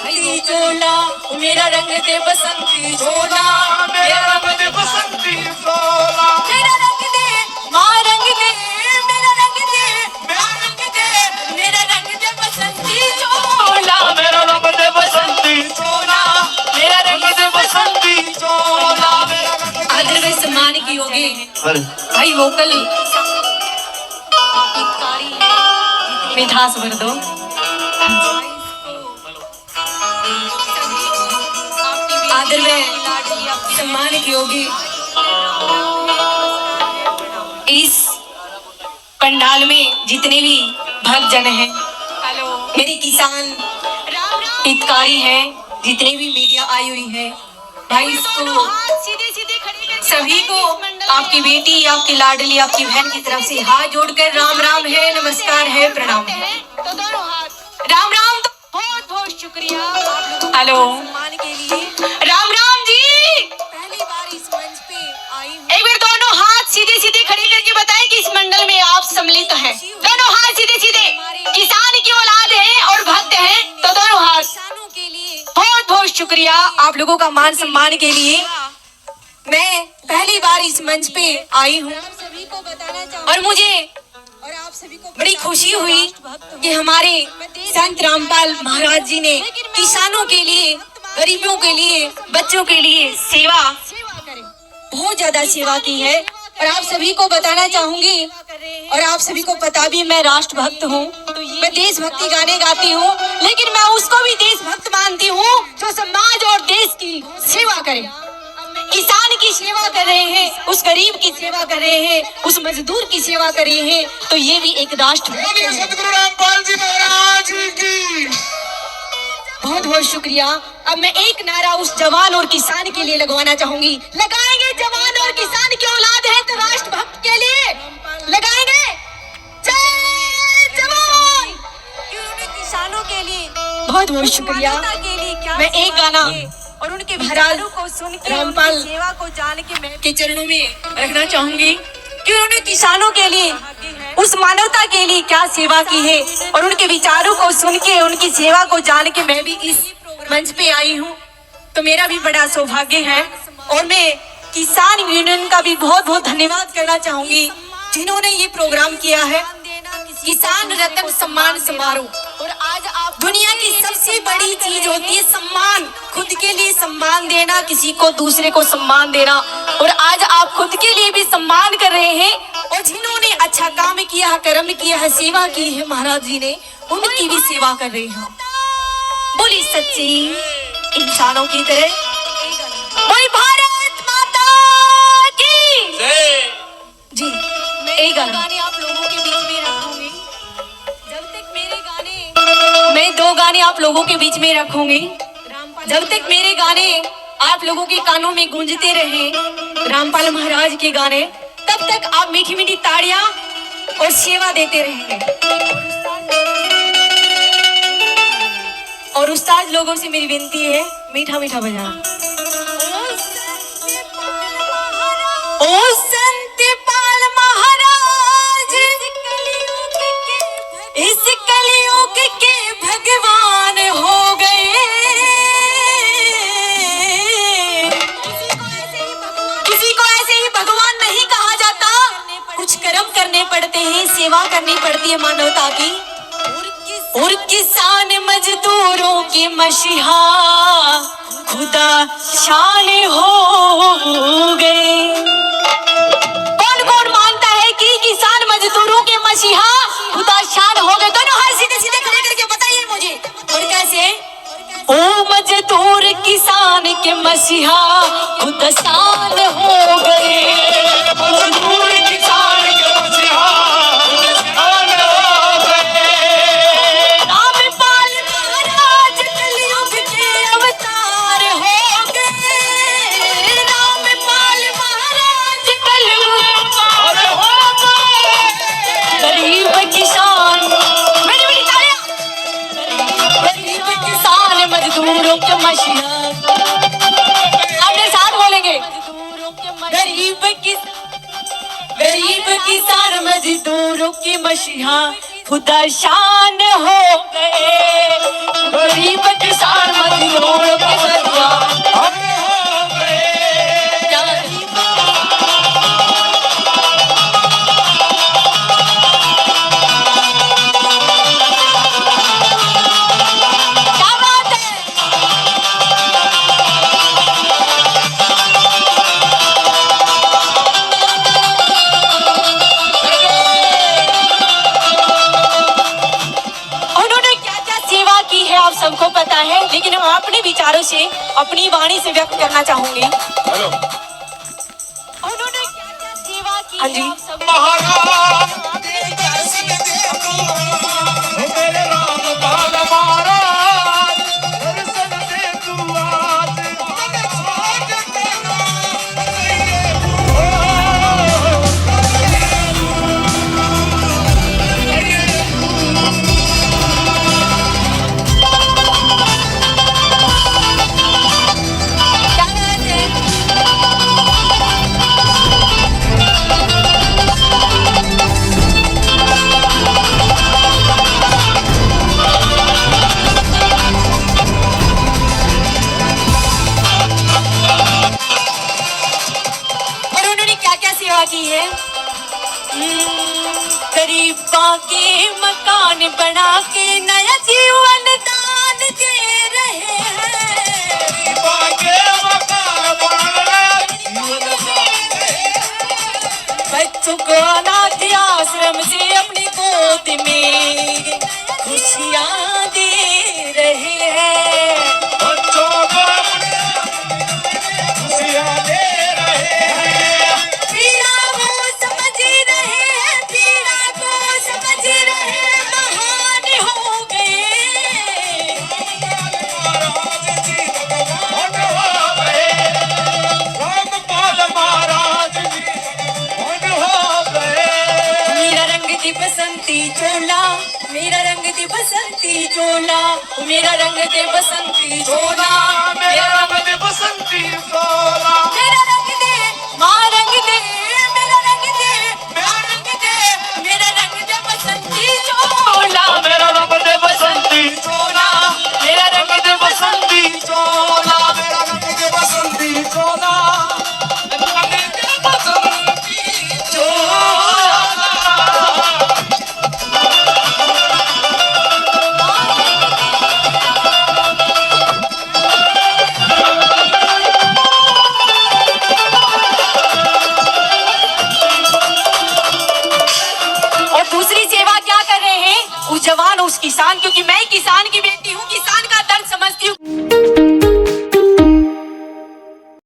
बसंती चोला, मेरा रंग दे बसंती चोला, मेरा रंग दे बसंती चोला, मेरा रंग दे, माँ रंग दे, मेरा रंग दे, माँ रंग दे, मेरा रंग दे बसंती चोला, मेरा रंग दे बसंती चोला, मेरा रंग दे बसंती चोला। आदर व सम्मान की होगी भाई वोकल मिठास भर दो। आदर व सम्मान की होगी इस पंडाल में जितने भी भक्तजन हैं, मेरे किसान हितकारी हैं, जितने भी मीडिया आई हुई है भाई, इसको सभी को आपकी बेटी, आपकी लाडली, आपकी बहन की तरफ से हाथ जोड़कर राम राम है, नमस्कार है, प्रणाम है। राम राम, बहुत बहुत शुक्रिया आप लोगों हेलो, सम्मान के लिए। राम राम जी। पहली बार इस मंच पे आई हूँ। एक बार दोनों हाथ सीधे सीधे खड़े करके बताएं कि इस मंडल में आप सम्मिलित हैं। दोनों हाथ सीधे सीधे, किसान की औलाद है और भक्त है, तो दोनों हाथ। किसानों के लिए बहुत बहुत शुक्रिया आप लोगों का मान सम्मान के लिए। मैं पहली बार इस मंच पे आई हूँ आप सभी को बताना चाहूँ और मुझे और आप सभी को बड़ी खुशी हुई कि हमारे संत रामपाल महाराज जी ने किसानों के लिए, गरीबों के लिए, बच्चों के लिए सेवा, करें बहुत ज्यादा सेवा की है। और आप सभी को बताना चाहूंगी और आप सभी को पता भी, मैं राष्ट्रभक्त हूँ, मैं देशभक्ति गाने गाती हूँ, लेकिन मैं उसको भी देशभक्त मानती हूँ जो समाज और देश की सेवा करे। किसान की सेवा कर रहे हैं, उस गरीब की सेवा कर रहे हैं, उस मजदूर की सेवा कर रहे हैं, तो ये भी एक राष्ट्र है। सतगुरु रामपाल जी महाराज की बहुत बहुत शुक्रिया। अब मैं एक नारा उस जवान और किसान के लिए लगवाना चाहूंगी। लगाएंगे जवान और किसान की औलाद है तो राष्ट्रभक्त के लिए लगाएंगे। जय जवान। किसानों के लिए बहुत बहुत शुक्रिया। मानवता के लिए क्या मैं एक सेवा गाना की है और उनके महाराज विचारों को सुन के, रामपाल उनकी सेवा को जान के मैं के चरणों में रखना चाहूंगी कि उन्होंने किसानों के लिए, उस मानवता के लिए क्या सेवा की है, और उनके विचारों को सुन के, उनकी सेवा को जान के मैं भी इस मंच पे आई हूँ, तो मेरा भी बड़ा सौभाग्य है। और मैं किसान यूनियन का भी बहुत बहुत धन्यवाद करना चाहूंगी जिन्होंने ये प्रोग्राम किया है, किसान रत्न सम्मान समारोह। और आज आप, दुनिया की सबसे बड़ी चीज होती है सम्मान, खुद के लिए सम्मान देना, किसी को, दूसरे को सम्मान देना। और आज आप खुद के लिए भी सम्मान कर रहे हैं, और जिन्होंने अच्छा काम किया है, कर्म किया है, सेवा की है महाराज जी ने, उनकी भी सेवा कर रहे हैं। बोली सच्ची इंसानों की तरह, बोली भारत माता की जी। एक गाने आप लोगों के बीच में रखूंगी। जब तक मेरे गाने, मैं दो गाने आप लोगों के बीच में रखूंगी। रामपाल जब तक मेरे गाने आप लोगों के कानों में गूंजते रहे, रामपाल महाराज के गाने, तब तक आप मीठी मीठी ताड़ियां और सेवा देते रहेंगे। और उस्ताद लोगों से मेरी विनती है, मीठा मीठा बजाना। ओ संत पाल महाराज, इस कलयुग के भगवान हो गए। किसी को ऐसे ही भगवान नहीं कहा जाता, कुछ कर्म करने पड़ते हैं, सेवा करनी पड़ती है मानवता की। और किसान मजदूरों के मसीहा खुदा शान हो गए। कौन कौन मानता है कि किसान मजदूरों के मसीहा खुदा शान हो गए? दोनों हाथ सीधे सीधे खड़े करके बताइए मुझे। और कैसे? ओ मजदूर किसान के मसीहा खुदा शान हो गए। मजदूर किसान के मसीहा शान हो गए। रामपाल महाराज कलयुग के अवतार हो गए। रामपाल महाराज कलयुग अरे हो गए। गरीब किसान, मेरी मेरी तालियां। गरीब किसान मजदूरों के मसीहा, अपने साथ बोलेंगे। गरीब किसान मजदूरों के मसीहा खुदा शान हो गए, गरीब किसान मजदूरों के बदला हम हो गए। क्या बात है। उन्होंने क्या क्या सेवा की है आप सबको पता है, लेकिन हम अपने विचारों से अपनी वाणी से व्यक्त करना चाहूंगी। हेलो उन्होंने क्या क्या सेवा की हाँ है जी। आप सब महाराज अपने विचारों से अपनी मेरे राम पाल महाराज दर्शन दे तू आज मन साज तेरा क्या बात है। और उन्होंने क्या क्या सेवा की है। गरीबों के मकान बना के नया जीवन दान दे रहे हैं। बाके मकान बन बच्चों को अनाथ आश्रम से अपनी गोद में खुशियाँ दे रहे हैं। बच्चों को खुशियाँ दे रहे हैं। पीड़ा को समझ रहे हैं, पीड़ा को समझ रहे हैं, महान हो गए। महाराज जी भगवान हो गए। रामपाल महाराज जी भगवान हो गए। मेरा रंग दी बसंती चोला, मेरा रंग दी बसंती चोला, मेरा रंग दे बसंती चोला, मेरा रंग दे बसंती चोला। मेरा रंग दे, माँ रंग दे, मेरा रंग दे, माँ रंग दे, मेरा रंग दे बसंती चोला, मेरा रंग दे बसंती चोला, मेरा रंग दे बसंती चोला। मेरा रंग दे बसंती चोला। रंग दे बसंती चोला। और दूसरी सेवा क्या कर रहे हैं उस जवान उस किसान, क्योंकि मैं किसान की बेटी हूँ, किसान का दर्द समझती हूँ।